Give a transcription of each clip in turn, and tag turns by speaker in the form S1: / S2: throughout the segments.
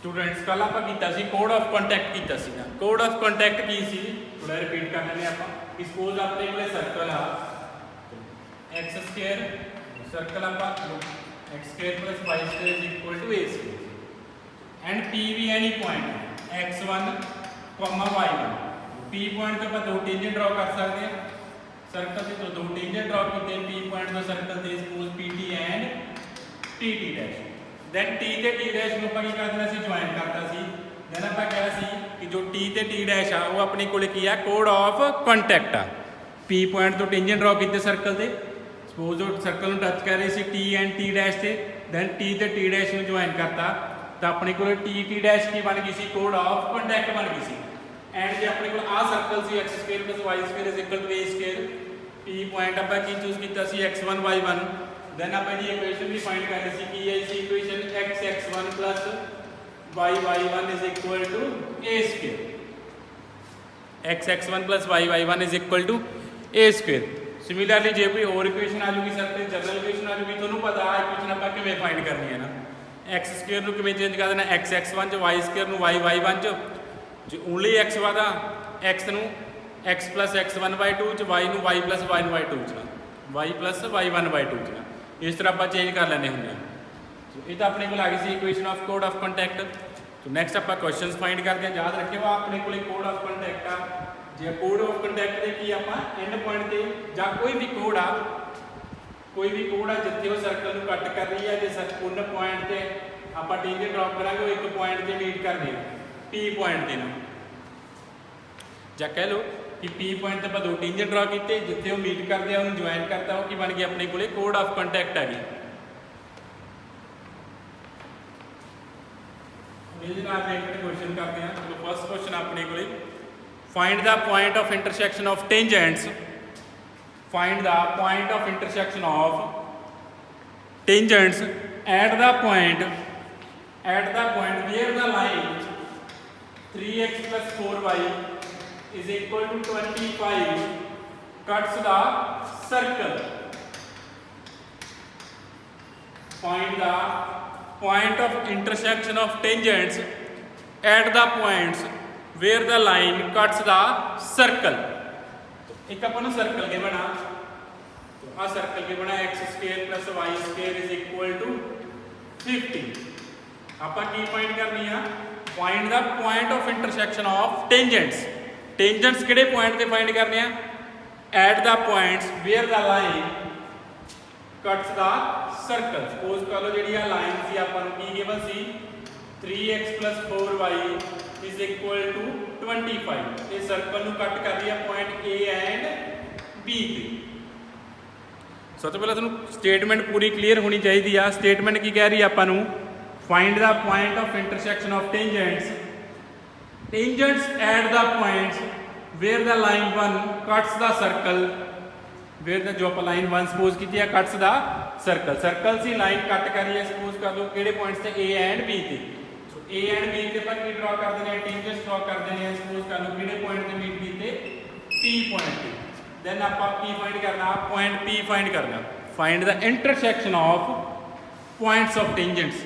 S1: Students कल आप code of contact किया कोड ऑफ कंटैक्ट की सी थोड़ा रिपीट कर लेने आप कि सपोज अपने को सर्कल आ एक्स स्क्वायर सर्कल आप x square plus y square is equal to a square and P भी any point x1 y1 P point तो आप दो टेंजेंट ड्रॉ कर सकते हैं सर्कल से तो दो टेंजेंट ड्रॉ किए पी पॉइंट तो सर्कल से suppose P T and T T dash then T ते टी डैश ਨੂੰ ਆਪਾਂ ਕੀ ਕਰ ਦੇਣਾ ਸੀ ਜੁਆਇਨ ਕਰਤਾ ਸੀ ਦੈਨ ਆਪਾਂ ਕਿਹਾ ਸੀ ਕਿ ਜੋ ਟੀ ਤੇ ਟੀ ਡੈਸ਼ ਆ ਉਹ ਆਪਣੇ ਕੋਲੇ ਕੀ ਆ ਕੋਡ ਆਫ ਕੰਟੈਕਟ ਆ ਪੀ ਪੁਆਇੰਟ ਤੋਂ ਟੈਂਜੈਂਟ ਡਰਾ ਕੀਤੇ ਸਰਕਲ ਤੇ ਸਪੋਜ਼ ਉਹ ਸਰਕਲ ਨੂੰ ਟੱਚ ਕਰ ਰਹੀ C T and T dash ਤੇ ਦੈਨ ਟੀ ਤੇ ਟੀ ਡੈਸ਼ ਨੂੰ ਜੁਆਇਨ ਕਰਤਾ ਤਾਂ ਆਪਣੇ ਕੋਲੇ ਟੀ ਟੀ ਡੈਸ਼ ਕੀ ਬਣ ਗਈ ਸੀ ਕੋਡ ਆਫ ਕੰਟੈਕਟ ਬਣ ਗਈ ਸੀ ਐਂਡ ਜੇ ਆਪਣੇ ਕੋਲ ਆ ਸਰਕਲ ਸੀ x square + y square is equal to a square P point ਆਪਾਂ ਕੀ ਚੂਜ਼ ਕੀਤਾ ਸੀ x1 y1 then आप जी इक्वेशन भी फाइंड कर रहे कि ये इसी equation x1 plus y1 is equal to a square x1 plus y1 is equal to a square similarly जे कोई और इक्वेशन आ जाएगी सर ते जनरल इक्वेशन आ जाएगी ਤੁਹਾਨੂੰ ਪਤਾ ਹੈ ਇਕੁਏਸ਼ਨ ਆਪਾਂ ਕਿਵੇਂ ਫਾइंड ਕਰਨੀ ਹੈ ਨਾ x ਸਕੁਅਰ ਨੂੰ ਕਿਵੇਂ ਚੇਂਜ ਕਰ ਦੇਣਾ x1 ਚ y ਸਕੁਅਰ ਨੂੰ y1 ਚ ਜੇ ਓਨਲੀ x ਵਾਦਾ x ਨੂੰ x plus x1/2 ਚ y ਨੂੰ y plus y1/2 ਚ y plus y1/2 ਚ इस तरह आप चेंज कर लेने होंगे ये तो अपने को आ गई सी इक्वेशन ऑफ कोड ऑफ कंटैक्ट तो नैक्सट आप क्वेश्चन फाइंड करते हैं याद रखियो अपने को कोड ऑफ कंटैक्ट आ जो कोड ऑफ कंटैक्ट के की आप एंड पॉइंट से या कोई भी कोड आ जिथे वो सर्कल में कट कर रही है जो उन पॉइंट से आप टेंजेंट ड्रॉप करा वो एक पॉइंट से मीट कर दे पी पॉइंट के ना या कह लो कि पी पॉइंट पर दो टेंजेंट ड्रॉ किए जिथे वो मीट करते हैं उन्होंने ज्वाइन करता वो कि बन गया अपने को कोड ऑफ कंटैक्ट है क्वेश्चन करते हैं तो फर्स्ट क्वेश्चन अपने को find the point of intersection of tangents find the point of intersection of tangents at the point where the line 3x plus 4y is equal to 25 cuts the circle. Find the point of intersection of tangents at the points where the line cuts the circle. एक अपन circle के बना तो आ circle के बना x square plus y square is equal to 50 ਆਪਾਂ ਕੀ find ਕਰਨੀ ਆ find the point of intersection of tangents tangents किहड़े पॉइंट ते फाइंड करने आ at the points where the line cuts the circle suppose कर लो जिहड़ी आ लाइन सी आपां नूं की गिवन सी 3x + 4y is equal to 25 ये सर्कल नूं कट कर रही है पॉइंट A एंड B ते सब तो पहले तुहानूं स्टेटमेंट पूरी क्लीयर होनी चाहिए आ स्टेटमेंट की कह रही है आपां नूं find the point of intersection of tangents at the points where the line 1 cuts the circle where the जो आप line 1 suppose की है cuts the circle सी line कट कर रही है suppose कर लो किहड़े points से A and B थे so A and B ते पर की ड्रॉ कर देने tangents ड्रॉ कर देने suppose कर लो किहड़े point ते मीट कीते P point ते then आप P find करना point P find करना find the intersection of points of tangents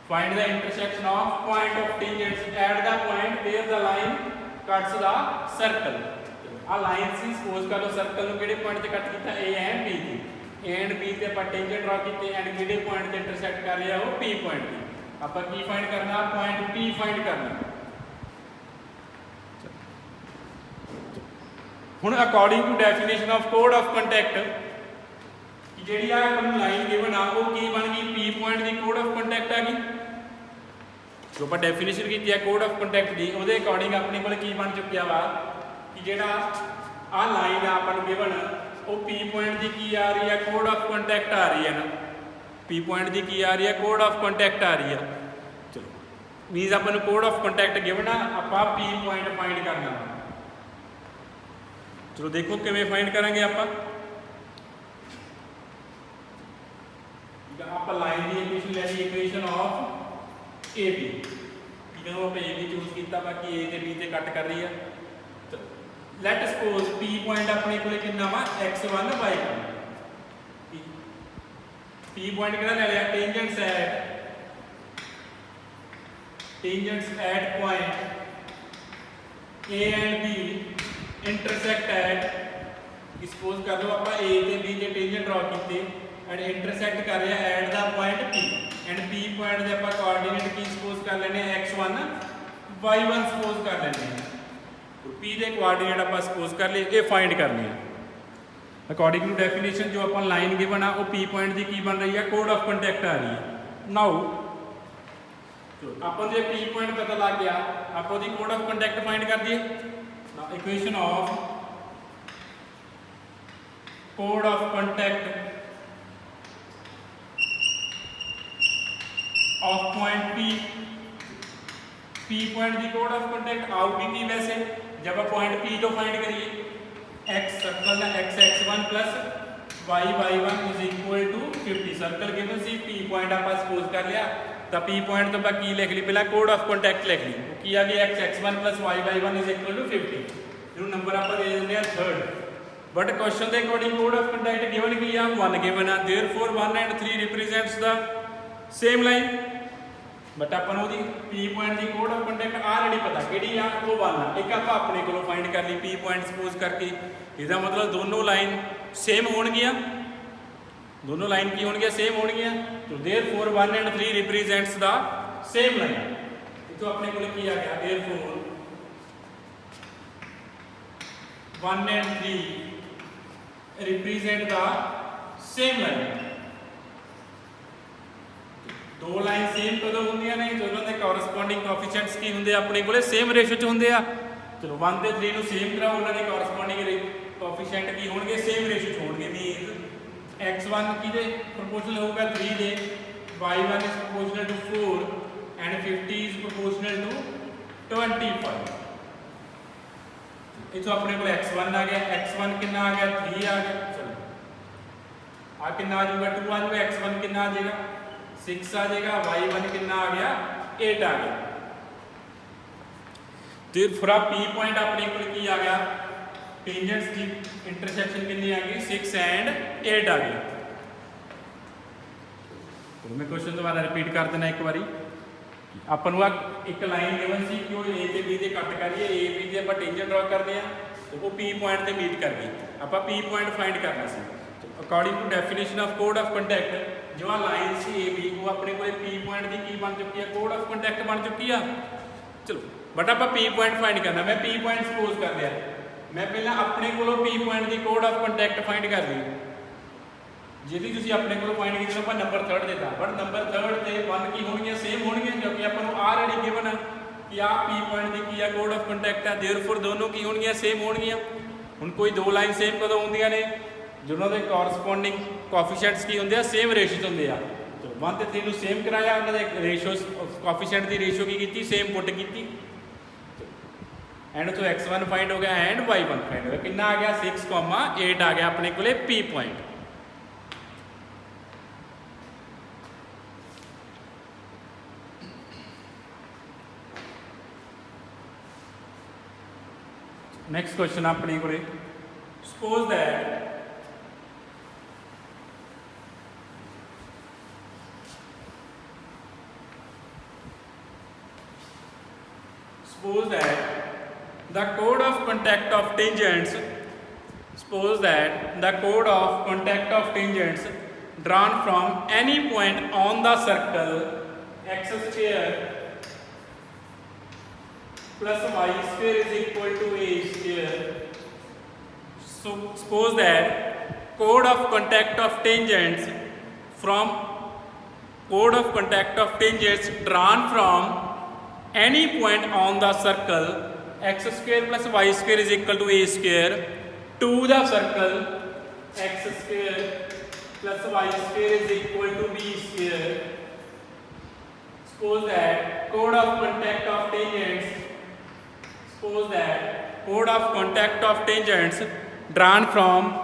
S1: find the intersection of point of tangents at the point where the line cuts the circle आ line सी suppose कर लो circle ਨੂੰ ਕਿਹੜੇ point ਤੇ ਕੱਟ ਕੀਤਾ A ਐਂਡ B ਤੇ A ਐਂਡ B ਤੇ ਆਪਾਂ ਟੈਂਜੈਂਟ ਡਰਾ ਕੀਤੇ ਐਂਡ ਕਿਹੜੇ ਪੁਆਇੰਟ ਤੇ ਇੰਟਰਸੈਕਟ ਕਰ ਰਿਹਾ ਉਹ P ਪੁਆਇੰਟ ਤੇ ਆਪਾਂ ਕੀ ਫਾਈਂਡ ਕਰਨਾ ਪੁਆਇੰਟ P ਫਾਈਂਡ ਕਰਨਾ ਹੁਣ ਅਕੋਰਡਿੰਗ ਟੂ ਡੈਫੀਨੇਸ਼ਨ ਆਫ ਕੋਡ ਆਫ ਕੰਟੈਕਟ ਜਿਹੜੀ ਆ ਆਪਾਂ ਨੂੰ ਲਾਈਨ ਗਿਵਨ ਆ ਉਹ ਕੀ ਬਣ ਗਈ P ਪੁਆਇੰਟ ਦੀ ਕੋਡ ਆਫ ਕੰਟੈਕਟ ਆ ਗਈ जो आप डेफिनेशन की है कोड ऑफ कंटैक्ट की वो अकॉर्डिंग अपने को बन चुकिया वा कि जोड़ा आ लाइन आपन गिवन वो पी पॉइंट की आ रही है कोड ऑफ कंटैक्ट आ रही है ना पी पॉइंट की आ रही है कोड ऑफ कंटैक्ट आ रही है चलो मीनस अपन कोड ऑफ कंटैक्ट गिवन आप पी पॉइंट फाइंड करना चलो देखो किमें फाइंड करेंगे आप लाइन की इक्वेशन ले ली इक्वेशन ऑफ ए बी ठीक है आप ए बी चूज किया बाकी ए ते बी ते कट कर रही है तो लेट सपोज पी पॉइंट अपने को कितना वा x1 y1 पी पॉइंट किहड़ा ले लिया tangent set tangents at point A and B intersect at, suppose कर लो आप A ते B के tangent draw कीते and intersect कर रहे हैं at the point P and P point दे आप coordinate की suppose कर लेने x1 y1 suppose कर लेने तो P दे coordinate आप suppose कर ले ये find करने हैं according to definition जो अपन line given है वो P point दी की बन रही है code of contact आ रही है now अपन जो P point पता लग गया आप वो दी code of contact find कर दिए now equation of code of contact of point P point the code of contact आउगी थी वैसे जब आप point P तो find करिए x सर्कल का x1 plus y1 is equal to 50 circle given सी P पॉइंट आप सपोज कर लिया तो P पॉइंट तो बाकी लिख ली पहला कोड ऑफ कांटेक्ट लिख ली किया गया x1 plus y1 is equal to 50 ਇਹਨੂੰ ਨੰਬਰ ਆਪਾਂ ਦੇ ਦਿੰਦੇ ਆ 3rd ਬਟ ਕੁਐਸਚਨ ਦੇ ਅਕੋਰਡਿੰਗ ਕੋਡ ਆਫ ਕੰਟੈਕਟ ਗਿਵਨ ਕੀ ਆ 1 ਗਿਵਨ ਆ देयरफॉर 1 ਐਂਡ 3 ਰਿਪਰੈਜ਼ੈਂਟਸ ਦਾ ਸੇਮ ਲਾਈਨ ਬਟ ਆਪਾਂ ਨੂੰ ਉਹਦੀ P ਪੁਆਇੰਟ ਦੀ ਕੋਡ ਆਫ ਕੰਟੈਕਟ ਆਲਰੇਡੀ ਪਤਾ ਕਿਹੜੀ ਆ ਉਹ 1 ਆ ਇੱਕ ਆਪਾਂ ਆਪਣੇ ਕੋਲੋਂ ਫਾਈਂਡ ਕਰ ਲਈ P ਪੁਆਇੰਟ ਸਪੋਜ਼ ਕਰਕੇ ਇਹਦਾ ਮਤਲਬ ਦੋਨੋਂ ਲਾਈਨ ਸੇਮ ਹੋਣਗੀਆਂ ਦੋਨੋਂ ਲਾਈਨ ਕੀ ਹੋਣਗੀਆਂ ਸੇਮ ਹੋਣਗੀਆਂ तो therefore 1 and 3 represents the same line इतो अपने को की आ गया therefore 1 and 3 represent the same line दो लाइन सेम कदों होंदियां ने जो उन्होंने कॉरस्पॉन्डिंग कोएफिशिएंट्स की होंदे अपने कोले सेम रेशियो च होंदे आ चलो 1 ਤੇ 3 ਨੂੰ सेम कराओ उन्होंने कॉरस्पॉन्डिंग कोएफिशिएंट की होणगे सेम रेशियो च होणगे मींस x1 किदे प्रोपोर्शनल होगा 3 दे y1 is proportional to 4 and 50 is proportional to 25 इतो अपने को x1 आ गया x1 कितना आ गया 3 आ गया चलो आ कितना आ जाएगा 2 आ जाएगा x1 कितना आ जाएगा 6 आ जाएगा y1 कितना आ गया 8 आ गया तो फिर P पॉइंट अपने को की आ गया टेंजेंट्स की इंटरसेक्शन कितनी आ गई 6 एंड 8 आ गई तो मैं क्वेश्चन दोबारा रिपीट कर देना एक बारी अपन ਨੂੰ ਇੱਕ ਲਾਈਨ ਗਿਵਨ ਸੀ ਕਿ ਉਹ A ਤੇ B ਦੇ ਕੱਟ ਕਰੀਏ A B ਦੇ ਆਪਾਂ ਟੈਂਜੈਂਟ ਡਰਾ ਕਰਦੇ ਆ ਤੇ ਉਹ P ਪੁਆਇੰਟ ਤੇ ਮੀਟ ਕਰ ਗਈ ਆਪਾਂ P ਪੁਆਇੰਟ ਫਾਈਂਡ ਕਰਨਾ ਸੀ ਅਕੋਰਡਿੰਗ ਟੂ ਡੈਫੀਨੇਸ਼ਨ ਆਫ ਕੋਡ ਆਫ ਕੰਟੈਕਟ ਜੋ ਆ ਲਾਈਨ ਸੀ A B ਉਹ ਆਪਣੇ ਕੋਲੇ P ਪੁਆਇੰਟ ਦੀ ਕੀ ਬਣ ਚੁੱਕੀ ਆ ਕੋਡ ਆਫ ਕੰਟੈਕਟ ਬਣ ਚੁੱਕੀ ਆ ਚਲੋ ਬਟ ਆਪਾਂ P ਪੁਆਇੰਟ ਫਾਈਂਡ ਕਰਨਾ ਮੈਂ P ਪੁਆਇੰਟ ਸਪੋਜ਼ ਕਰ ਲਿਆ मैं पहले अपने को P पॉइंट की कोड ऑफ कंटैक्ट फाइंड कर ली जी तुम अपने को फाइंड की आप नंबर 3rd देता बट नंबर 3rd से 1 की होनी सेम होनी क्योंकि अपन ऑलरेडी गिवन है कि आ P पॉइंट की है कोड ऑफ कंटैक्ट है देयरफॉर दोनों की होनी सेम होनी हुण कोई दो लाइन सेम कदों होंदियां ने जिन्होंने कॉरस्पॉन्डिंग कोएफिशिएंट्स की होंगे सेम रेशियो होंगे आ चलो 1 ते 3 सेम कराया उन्होंने रेशियो कोएफिशिएंट की रेशियो की सेम पुट की एंड तो x1 फाइंड हो गया एंड y1 फाइंड हो गया कितना आ गया 6, 8 आ गया अपने को P पॉइंट नेक्स्ट क्वेश्चन अपने को suppose that the code of contact of tangents suppose that the code of contact of tangents drawn from any point on the circle x square plus y square is equal to a square so suppose that code of contact of tangents from code of contact of tangents drawn from any point on the circle x square plus y square is equal to a square to the circle x square plus y square is equal to b square suppose that code of contact of tangents drawn from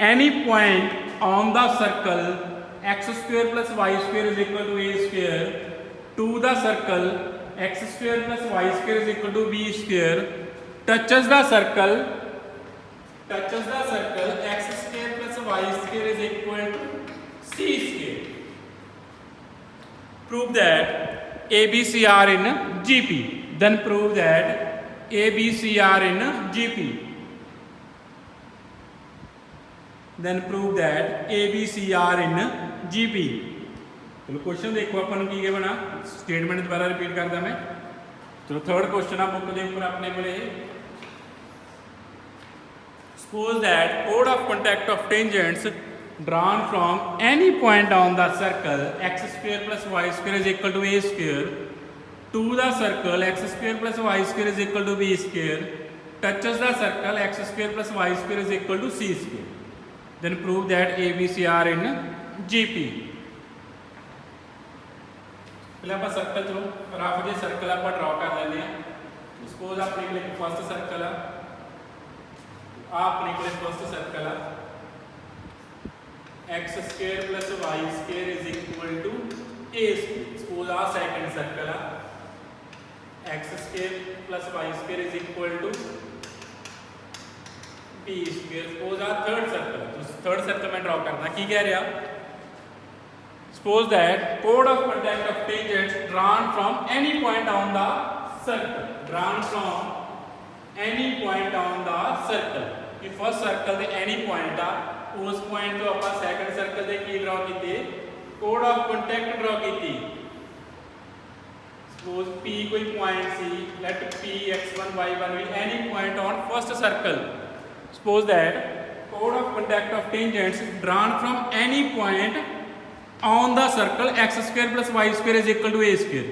S1: any point on the circle x square plus y square is equal to a square to the circle x square plus y square is equal to b square touches the circle x square plus y square is equal to c square prove that ABC are in GP. Then prove that ABC are in GP. Then prove that ABC are in GP. चलो question देखो अपन की given आ statement दोबारा repeat करदा मैं। चलो third question आ book के ऊपर अपने को suppose that chord of contact of tangents drawn from any point on the circle x square plus y square is equal to a square to the circle x square plus y square is equal to b square touches the circle x square plus y square is equal to c square. Then prove that ABC are in GP. पहले आप circle चलो rough जे circle आप draw कर लेने suppose अपने को first circle अपने को first circle x square plus y square is equal to a square. Suppose आ second circle x square plus y square is equal to b square. Suppose आ third circle तो third circle में draw करना की कह रहा. Suppose that chord of contact of tangents drawn from any point on the circle. Drawn from any point on the circle. कि first circle दे any point आ उस point तो ਆਪਾਂ second circle दे की draw कीते chord of contact draw कीती. Suppose P कोई point C let P x1 y1 be any point on first circle. Suppose that chord of contact of tangents drawn from any point on the circle x square plus y square is equal to a square.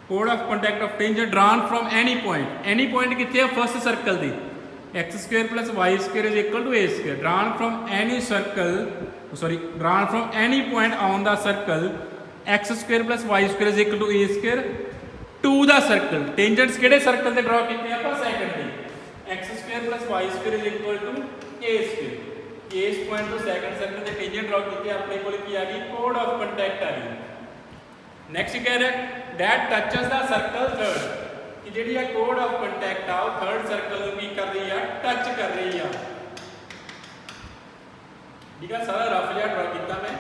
S1: Chord of contact of tangent drawn from any point. Any point कितने है first circle the x square plus y square is equal to a square. Drawn from any circle, sorry, drawn from any point on the circle x square plus y square is equal to a square to the circle. Tangents किहड़े circle ते draw कीते हैं ਆਪਾਂ second the x square plus y square is equal to a square. इस point तो second circle के tangent draw कीते अपने को की आ गई कोड ऑफ कांटेक्ट आ गई. नेक्स्ट कह रहा है that touches the circle third कि जेडी है कोड ऑफ कांटेक्ट आ थर्ड सर्कल ਨੂੰ ਕੀ ਕਰ ਰਹੀ ਆ ਟੱਚ ਕਰ ਰਹੀ ਆ. ठीक है सारा रफ जिहा ड्रॉ ਕੀਤਾ मैं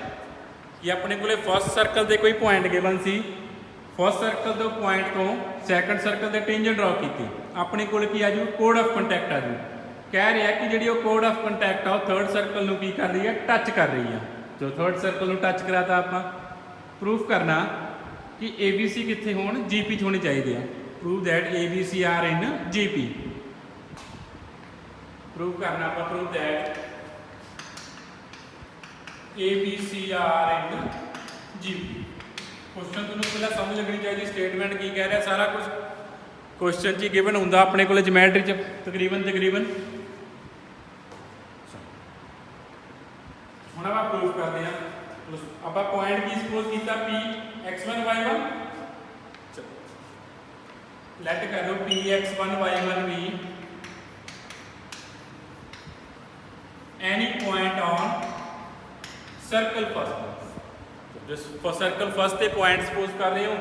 S1: कि अपने को फर्स्ट सर्कल ਦੇ ਕੋਈ ਪੁਆਇੰਟ ਗਿਵਨ ਸੀ फर्स्ट सर्कल ਤੋਂ ਪੁਆਇੰਟ ਤੋਂ ਸੈਕੰਡ ਸਰਕਲ ਦੇ ਟੇਂजेंट ड्रॉ ਕੀਤੀ अपने को ਕੀ ਆ ਜੂ ਕੋਡ ਆਫ ਕਾਂਟੈਕਟ ਆ ਜੂ. कह रहा है कि जी कोड ऑफ कंटैक्ट आ थर्ड सर्कल की कर रही है टच कर रही है. जो थर्ड सर्कल टच कराता आप प्रूफ करना कि ए बी सी कितने हो GP होने चाहिए. Prove that ABC are in GP. Proof करना आप prove that ABC are in GP. Question तुम्हें पहले समझ लगनी चाहिए स्टेटमेंट की कह रहा सारा कुछ क्वेश्चन च गिवन होंगे अपने को ज्योमेट्री च तकरीबन हम आप प्रूफ करते हैं. आप पॉइंट की सपोज किया P x1 y1 लेट कर दो P x1 y1 भी any point on circle first. जो सर्कल फर्स्ट पे पॉइंट सपोज कर रहे हो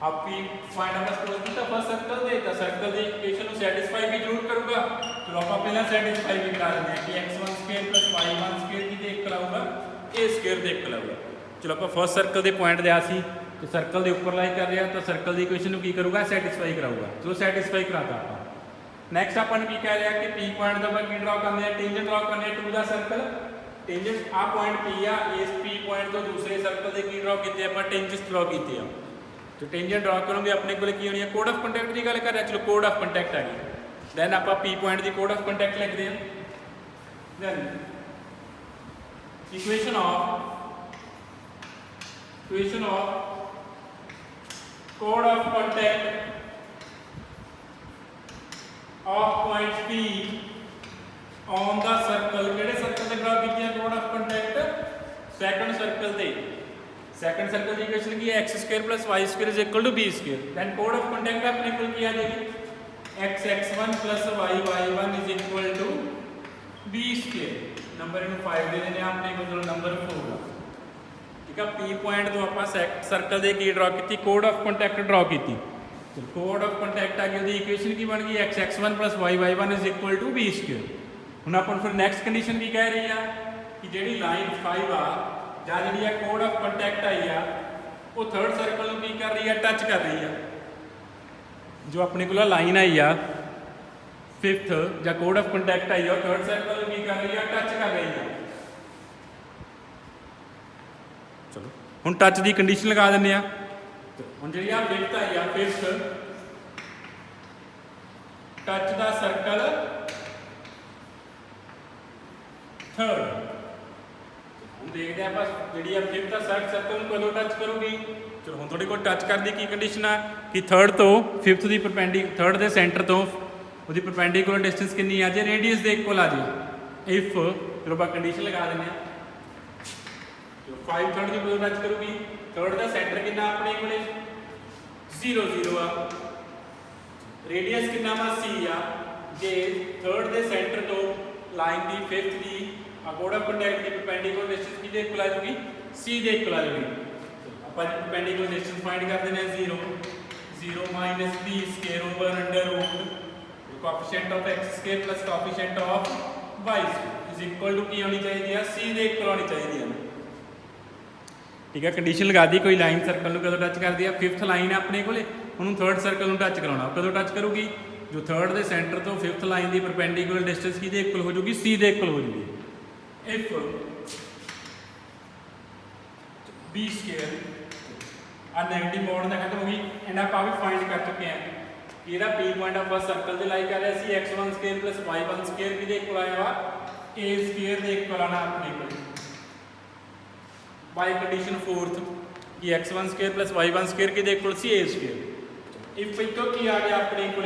S1: आप P पॉइंट आप सपोज किया फर्स्ट सर्कल दे तो सर्कल की इक्वेशन को सैटिस्फाई भी जरूर करूँगा. तो आप पहले सैटिस्फाई भी करा देते हैं कि x1 square plus y1 square की देख कराऊंगा a स्क्वायर देख कराऊंगा. चलो आप फर्स्ट सर्कल के पॉइंट दिया सी तो सर्कल के ऊपर लाई कर रहा तो सर्कल की इक्वेशन को की करूँगा सैटिस्फाई कराऊंगा. चलो सैटिस्फाई कराता आप. नैक्सट अपन की कह रहा कि P पॉइंट का की ड्रॉ करने हैं टेंजेंट ड्रॉ करने टू द सर्कल. टेंजेंट आ पॉइंट P आ इस P पॉइंट तो दूसरे सर्कल के की ड्रॉ किए आप टेंजेंट ड्रॉ किए हैं. तो टेंजेंट ड्रॉ करोगे अपने को की होनी है कोड ऑफ कांटेक्ट की गल कर रहे. चलो कोड ऑफ कांटेक्ट आ गई. दैन आप P पॉइंट की कोड ऑफ कांटेक्ट लिखते हैं. दैन इक्वेशन ऑफ कोड of contact of point P on the circle केड़े सर्कल ते ड्रॉ की है कोड ऑफ कांटेक्ट सेकंड सर्कल ते. सेकंड सर्कल की इक्वेशन की x square plus y square is equal to b square. Then कोड ऑफ कांटेक्ट अपने को किया जाएगी x1 plus y1 is equal to b square. Number in 5 दे देने आपने को जो नंबर 4 ठीक है. P पॉइंट तो आप सर्कल दे की ड्रॉ की कोड ऑफ कांटेक्ट ड्रॉ की. तो कोड ऑफ कांटेक्ट आ गई उसकी इक्वेशन की बन गई x1 plus y1 is equal to b square. हम अपन फिर नैक्सट कंडीशन की कह रही है कि जी लाइन 5 आ ਜਾਂ ਜਿਹੜੀ ਆ ਕੋਡ ਆਫ ਕੰਟੈਕਟ ਆਈ ਆ वो थर्ड सर्कल की कर रही है, टच कर रही है। जो अपने को लाइन आई आ फिफ्थ या कोड ऑफ कंटैक्ट आई है, थर्ड सर्कल की कर रही है, टच कर रही है। चलो हम टच की कंडीशन लगा दें। हम जी फिफ्थ आई आ, fifth touch the circle third. हम देखते हैं आप जी फिफ्थ सर्कल कदों टच करूगी। चलो हम थोड़े को टच कर दी की कंडीशन है कि थर्ड तो फिफ्थ की परपेंडी, थर्ड के सेंटर तो वो परपेंडिकुलर डिस्टेंस कितनी आ जाए, रेडियस के इक्वल आ जाए। इफ चलो आप कंडीशन लगा दें। जो 5 थर्ड की कदों टच करूगी, थर्ड का सेंटर कितना अपने को 0 0 आ, रेडियस कितना वा c आ। जे थर्ड के सेंटर तो लाइन की फिफ्थ की कोड ऑफ कंटैक्ट की परपेंडिकुलर डिस्टेंस किहदे इक्वल आ जाएगी, c के इक्वल आ जाएगी। आप परपेंडिकुलर डिस्टेंस फाइंड कर देने 0 0 minus b square over under root coefficient of x square plus coefficient of y is equal to की होनी चाहिए, c के इक्वल होनी चाहिए। ठीक है, कंडीशन लगा दी। कोई लाइन सर्कल को कदों टच कर दिया, फिफ्थ लाइन है अपने को, उन्होंने थर्ड सर्कल में टच कराना, कदों टच करूगी जो थर्ड के सेंटर तो फिफ्थ लाइन की परपेंडिकुलर डिस्टेंस की इक्वल हो जाएगी, c के इक्वल हो जाएगी। इफ b स्क्वायर आ नेगेटिव मोड का खत्म होगी, एंड आप भी फाइंड कर चुके हैं कि ਇਹਦਾ p पॉइंट ਆਪਾਂ सर्कल ਦੇ लाई कर रहे सी x1 square plus y1 square किहदे इक्वल आया वा, a स्क्वायर ਦੇ इक्वल आना अपने को। बाय कंडीशन फोर्थ कि x1 square plus y1 square किहदे इक्वल सी a स्क्वायर। इफ इतो की आ गया अपने को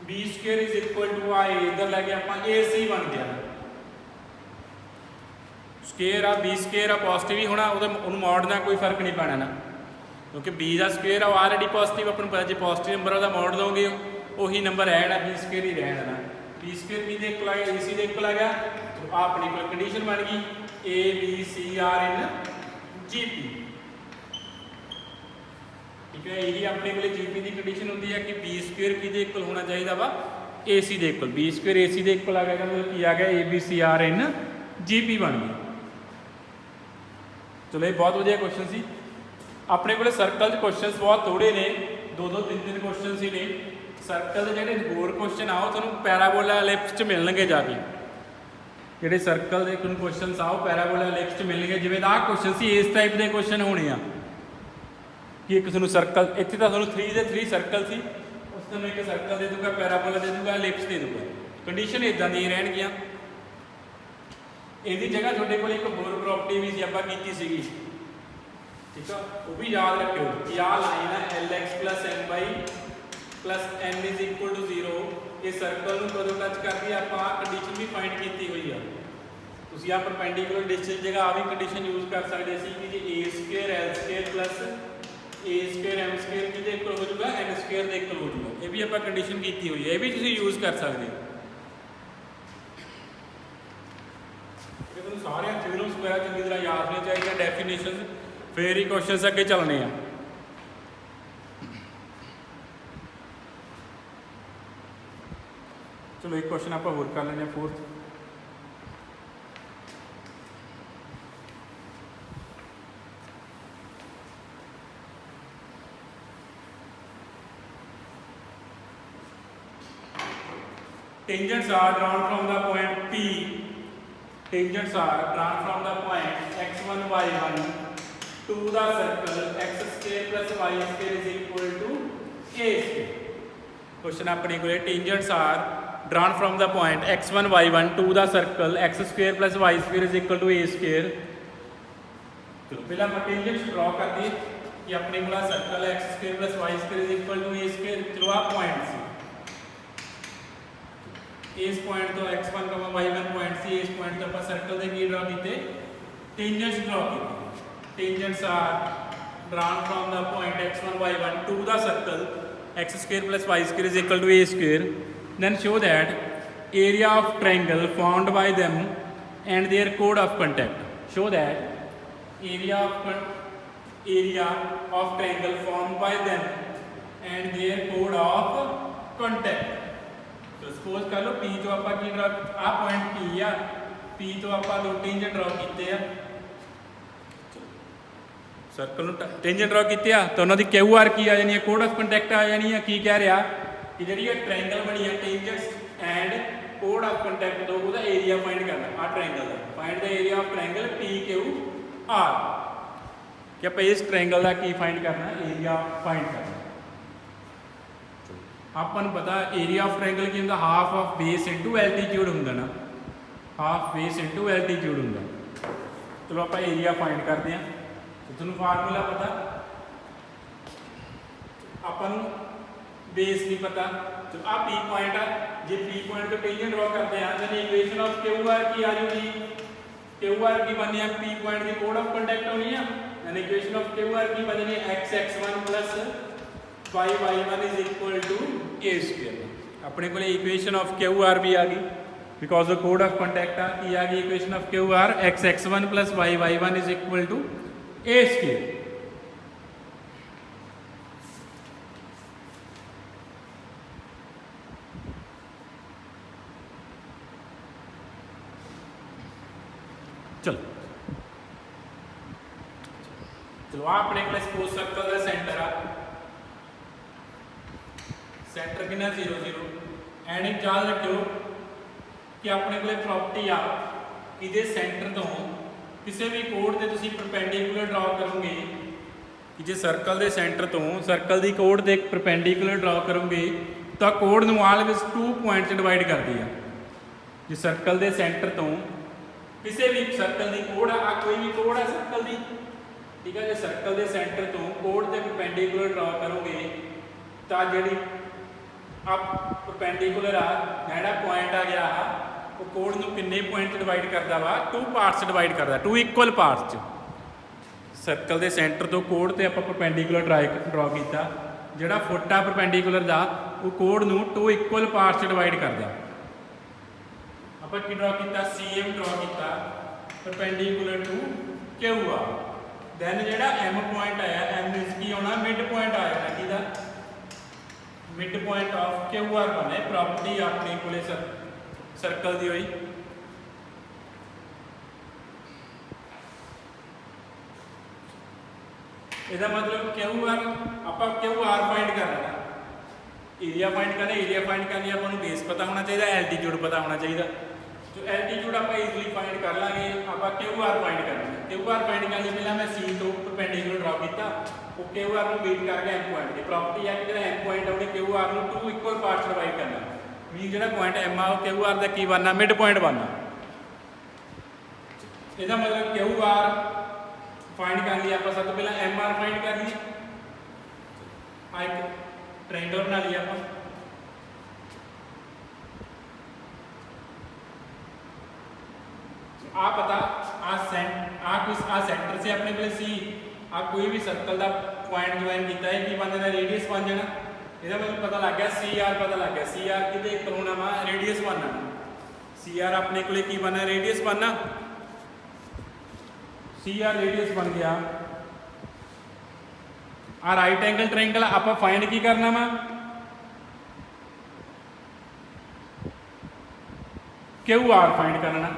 S1: b square is equal to a, इधर लगे आप ac बन गया। स्क्वेयर आ b स्क्वेयर आ पॉजिटिव ही होना, उन्होंने मोड़ना कोई फर्क नहीं पैना ना, क्योंकि b का स्क्वेयर आ ऑलरेडी पॉजिटिव, अपन पता जो पॉजिटिव नंबर का मोड़ दोगे वही नंबर रहना, b स्क्वेयर ही रहना। b स्क्वेयर भी दे इक्वल आ गया, ac दे इक्वल आ गया। तो अपनी कोई कंडीशन बन गई a b c are in gp। ठीक है, यही अपने को gp की कंडीशन होती है कि b स्क्वेयर किहदे इक्वल होना चाहिए वा, ac दे इक्वल। b स्क्वेयर ac दे इक्वल आ गया, मतलब की आ गया a b c are in gp बन गई। चलो ये बहुत वधिया क्वेश्चन सी। अपने को सर्कल क्वेश्चन बहुत थोड़े ने, 2-2 3-3 क्वेश्चन ही ने। सर्कल के जोड़े होर क्वेश्चन आओ थोड़ा पैराबोला एलिप्स च मिलणगे जाके, जोड़े सर्कल के क्वेश्चन आओ पैराबोला एलिप्स च मिलणगे। जिवें दा क्वेश्चन सी इस टाइप के क्वेश्चन होने आ कि एक तुहानूं सर्कल, इत्थे तां तुहानूं 3 दे 3 सर्कल सी, उस तुहानूं एक सर्कल दे दूगा, पैराबोला दे दूगा, एलिप्स दे दूगा। कंडीशन इदां दी रहणगीਆਂ। ਇਹਦੀ जगह ਤੁਹਾਡੇ ਕੋਲ एक होर प्रॉपर्टी भी सी आपां कीती सीगी, ठीक है, वो भी याद रखियो कि आ लाइन है lx plus n y plus n is equal to 0। ये सर्कल में कदों टच करती है, आप कंडीशन भी फाइंड की हुई है। तुसीं आ परपेंडिकुलर डिस्टेंस जगह आ भी कंडीशन यूज कर सकते सी कि ए स्क्वायर एल स्क्वायर प्लस ए स्क्वायर एम स्क्वायर किहदे इक्वल हो जाऊगा, एन स्क्वायर दे इक्वल हो जाऊगा। ये भी आप कंडीशन की हुई है, ये भी तुसीं यूज कर सकते हो। सारे थ्योरम्स वगैरह चंगी तरह याद होने चाहिए, डेफिनेशन, फिर ही क्वेश्चन अगे चलने हैं। चलो एक क्वेश्चन आप होर कर लें, fourth. Tangents are drawn from the point P. Tangents are drawn from the point x1 y1 to the circle x square plus y square is equal to a square. Question अपने को tangents are drawn from the point x1 y1 to the circle x square plus y square is equal to a square. तो पहला हम tangents draw कर दिए कि अपने को circle x square plus y square is equal to a square। चलो आप पॉइंट से इस पॉइंट तो x1 y1 पॉइंट सी, इस पॉइंट तो अपन सर्कल दे की ड्रॉ कीते, टेंजेंट्स ड्रॉ कीते। Tangents are drawn from the point x1 y1 to the circle x square plus y square is equal to a square. Then show that area of triangle formed by them and their कोड of contact. Show that area of triangle formed by them and their कोड of contact. तो suppose कर लो P तो आप की draw, आ point P आ, P तो आप दो टेंजेंट ड्रॉ किए हैं। सर्कल टेंजेंट ड्रॉ कीते आ तो उन्होंने क्यू आर की आ जानी है, कोड ऑफ कंटैक्ट आ जानी है। की कह रहा कि जी ट्रायंगल बनी है tangents and code of contact दो उसका एरिया फाइंड करना। आ ट्रायंगल का find the area of triangle P Q R कि आप इस ट्रायंगल का की फाइंड करना, एरिया फाइंड करना। अपन पता एरिया ऑफ ट्रायंगल की होंगे half of base into altitude होंगे ना, हाफ बेस इंटू एल्टीट्यूड होंगे। चलो आप एरिया फाइंड करते हैं। तो तुम फार्मूला पता, अपन बेस नहीं पता। तो आ पी पॉइंट है, जो पी पॉइंट तो टेंजेंट ड्रॉ करते हैं तो इक्वेशन ऑफ क्यू आर की आ जाएगी, क्यू आर की बननी है पी पॉइंट की कोड ऑफ कंटैक्ट होनी है। यानी इक्वेशन ऑफ क्यू आर की बननी है x x one plus y y one is equal to a square. अपने को इक्वेशन ऑफ क्यू आर भी आ गई बिकॉज द कोड ऑफ कंटैक्ट की आ गई equation of Q R x x one plus y y one is equal to a square. चलो चलो अपने को सपोज सर्कल का सेंटर आ, सेंटर कितना 0 0 एंड एक याद रखियो कि अपने को प्रॉपर्टी आ कि जे सेंटर तो किसी भी कोड से तुम परपेंडिकुलर ड्रॉ करोगे कि जे सर्कल के सेंटर तो सर्कल की कोड से परपेंडिकुलर ड्रॉ करोगे तो कोड में ऑलवेज 2 पॉइंट डिवाइड करती है। जो सर्कल के सेंटर तो किसी भी सर्कल की कोड आ कोई भी कोड है सर्कल की, ठीक है। जो सर्कल के सेंटर तो कोड से परपेंडिकुलर ड्रॉ करोगे तो जी आप परपेंडिकुलर आ जोड़ा पॉइंट आ गया वो कोड में किन्ने पॉइंट डिवाइड करता वा 2 पार्ट्स डिवाइड करता, 2 इक्वल पार्ट्स। सर्कल के सेंटर तो कोड से आप परपेंडिकुलर ड्रॉ किया, जोड़ा फुट आ परपेंडिकुलर का वो कोड में 2 इक्वल पार्ट्स डिवाइड करता। आप की ड्रॉ किया सी एम ड्रॉ किया perpendicular to Q R. Then जो एम पॉइंट आया एम इज की होना मिड पॉइंट आ जाना कि mid point of Q R बने प्रॉपर्टी अपने को सर्कल की हुई। इसका मतलब क्यू आर आप क्यू आर फाइंड करना, एरिया फाइंड करना। एरिया फाइंड करने अपन बेस पता होना चाहिए, एल्टीट्यूड पता होना चाहिए। तो एल्टीट्यूड आप इजीली फाइंड कर लाँगे। आप क्यू आर फाइंड करना, क्यू आर फाइंड करने पहले मैं सी तो परपेंडिकुलर ड्रॉ किया वो क्यू आर में बीट करके एम पॉइंट की प्रॉपर्टी है कि जो एम पॉइंट है क्यू आर में 2 इक्वल पार्ट्स डिवाइड करना। मीन जो पॉइंट एम आ क्यू आर का की बनना मिड पॉइंट बनना। इसका मतलब क्यू आर फाइंड कर लिया आप, सब तो पहले एम आर फाइंड कर लिया, एक ट्रायंगल बना लिया आप। आ पता आ सेंटर से अपने को सी आ कोई भी सर्कल का पॉइंट ज्वाइन किया है कि बन जाना रेडियस बन जाना। इसका मतलब पता लग गया सी आर पता लग गया, सी आर कि होना वा रेडियस बनना। सी आर अपने को की बनना रेडियस बनना, सी आर रेडियस बन गया। आ राइट एंगल ट्रायंगल आप फाइंड की करना वा क्यू आर फाइंड करना।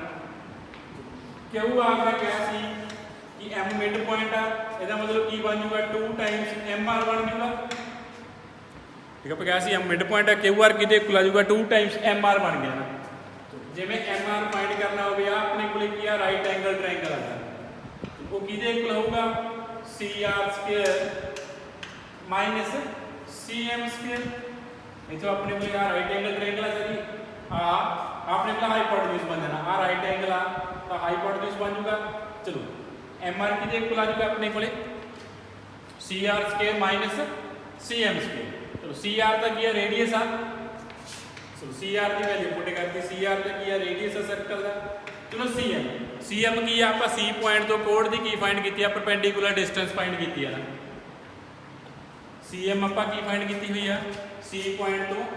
S1: क्यू आर का क्या सी कि एम मिड पॉइंट आ, इसका मतलब की बन जूगा 2 टाइम्स एम आर बन जूगा, ठीक है। क्या सी एम मिड पॉइंट है क्यू आर कि आ जूगा 2 टाइम्स एम आर बन गया ना। जिमें एम आर फाइंड करना हो गया अपने को राइट एंगल ट्रायंगल आता वो कि होगा C R square minus C M square. ये तो अपने को राइट एंगल ट्रायंगल है सर अपने को हाइपोटेन्यूज बन जाना। आ राइट एंगल आ तो हाइपोटेन्यूज बन जूगा। चलो एम आर की आ जूगा अपने को C R square minus C M square. चलो सी आर तक ये रेडियस आ, चलो सी आर की वैल्यू पुट करके सी आर तक ये रेडियस है सर्कल का। चलो सी एम की आप सी पॉइंट तो कोड की फाइंड की परपेंडिकुलर डिस्टेंस फाइंड की है ना। सी एम आप की फाइंड की हुई है सी पॉइंट तो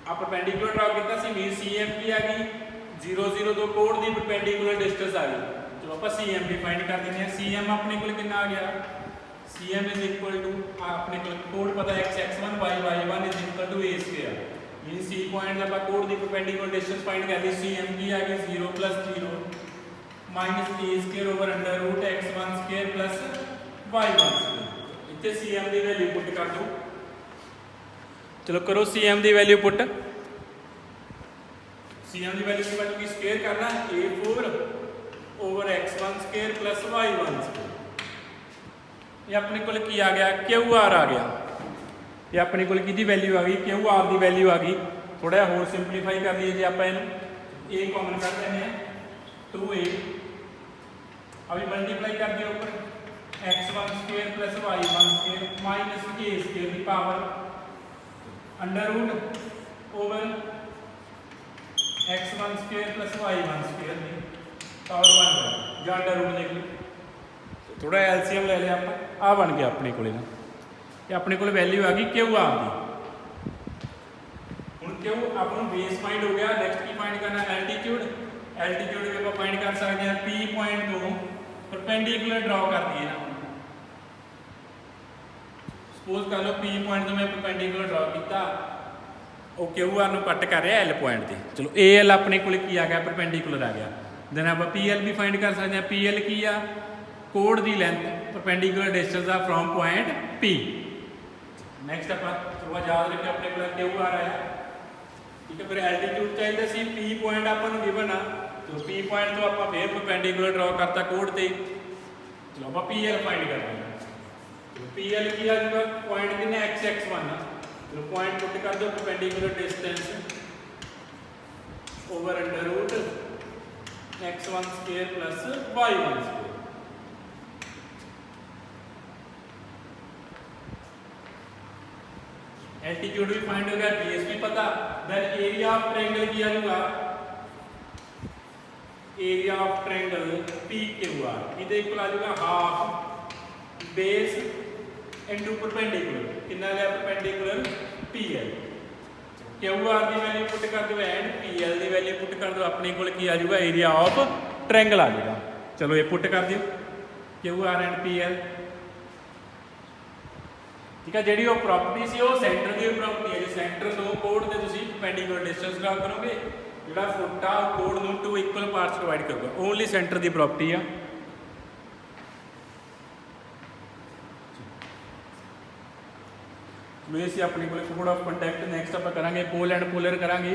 S1: आप परपेंडिकुलर ड्रॉ किया सी मीन सी एम की आ गई 0 0 तो कोड की परपेंडिकुलर डिस्टेंस आ गई। चलो आप सी एम भी फाइंड कर देते हैं। सी एम अपने को कितना आ गया C M is equal to अपने को कोड पता x x one y y one is equal to a square. Mean C point आप कोड की परपेंडिकुलर डिस्टेंस फाइंड कर ली। सी एम की आ गई 0 + 0 minus a square over under root x one square plus y1 इतने cm की वैल्यू पुट कर दो। चलो करो cm की वैल्यू पुट। cm की वैल्यू की वैल्यू की स्क्वायर करना a4 over x1 square plus y1 square. ये अपने को की आ गया QR आ गया। ये अपने को की वैल्यू आ गई QR की वैल्यू आ गई। थोड़ा जिहा होर सिंपलीफाई कर लीजिए जी आप ए कॉमन कर लेने हैं 2a अभी मल्टीप्लाई कर दिया ऊपर x1 square plus y1 square minus a square की power under root over x1 square plus y1 square की पावर 1 जो अंडर रूट लिख लो। थोड़ा एलसीएम ले लिया आप आ बन गया अपने को ना। ये अपने को वैल्यू आ गई QR की। हुण क्यों आपको बेस फाइंड हो गया। नैक्सट की फाइंड करना एल्टीट्यूड। एल्टीट्यूड भी आप फाइंड कर सकते हैं P पॉइंट तो परपेंडिकुलर ड्रॉ कर दिए ना। सपोज कर लो P पॉइंट तो मैं परपेंडिकुलर ड्रॉ किया वो QR ਨੂੰ ਕੱਟ कर रहा L पॉइंट से। चलो AL अपने को की आ गया परपेंडिकुलर आ गया। देन आप PL भी फाइंड कर सकते हैं। PL की आ कोड की लेंथ परपेंडिकुलर डिस्टेंस आ फ्रॉम पॉइंट P। नैक्सट आप थोड़ा याद रखिए अपने को QR आया ठीक है। फिर एल्टीट्यूड चाहिए सी P पॉइंट आपको गिवन आ तो P पॉइंट तो आप फिर परपेंडिकुलर ड्रॉ करता कोड से। चलो आप PL फाइंड कर लेंगे। PL की आ जाएगा पॉइंट कितने x1 आ। चलो पॉइंट पुट कर दो perpendicular distance over under root x1 square plus y1 square. Altitude भी फाइंड हो गया बेस भी पता। देन एरिया ऑफ ट्रायंगल की आ जाएगा एरिया ऑफ ट्रायंगल PQR इधर इक्वल आ जाएगा हाफ बेस इनटू परपेंडिकुलर कितना लिया परपेंडिकुलर PL। QR की वैल्यू पुट कर दो एंड PL की वैल्यू पुट कर दो अपने को की आ जाएगा एरिया ऑफ ट्रायंगल आ जाएगा। चलो ये पुट कर दियो QR एंड PL ठीक है। जी वो प्रॉपर्टी सी वो सेंटर की प्रॉपर्टी है। जो सेंटर तो कोड से तुम परपेंडिकुलर डिस्टेंस ड्रा करोगे जो फुट आ कोड में 2 इक्वल पार्ट्स डिवाइड करोगे ओनली सेंटर की प्रॉपर्टी आ। ये अपने को कोड ऑफ कंटैक्ट। नैक्सट आप करेंगे पोल एंड पोलर करेंगे।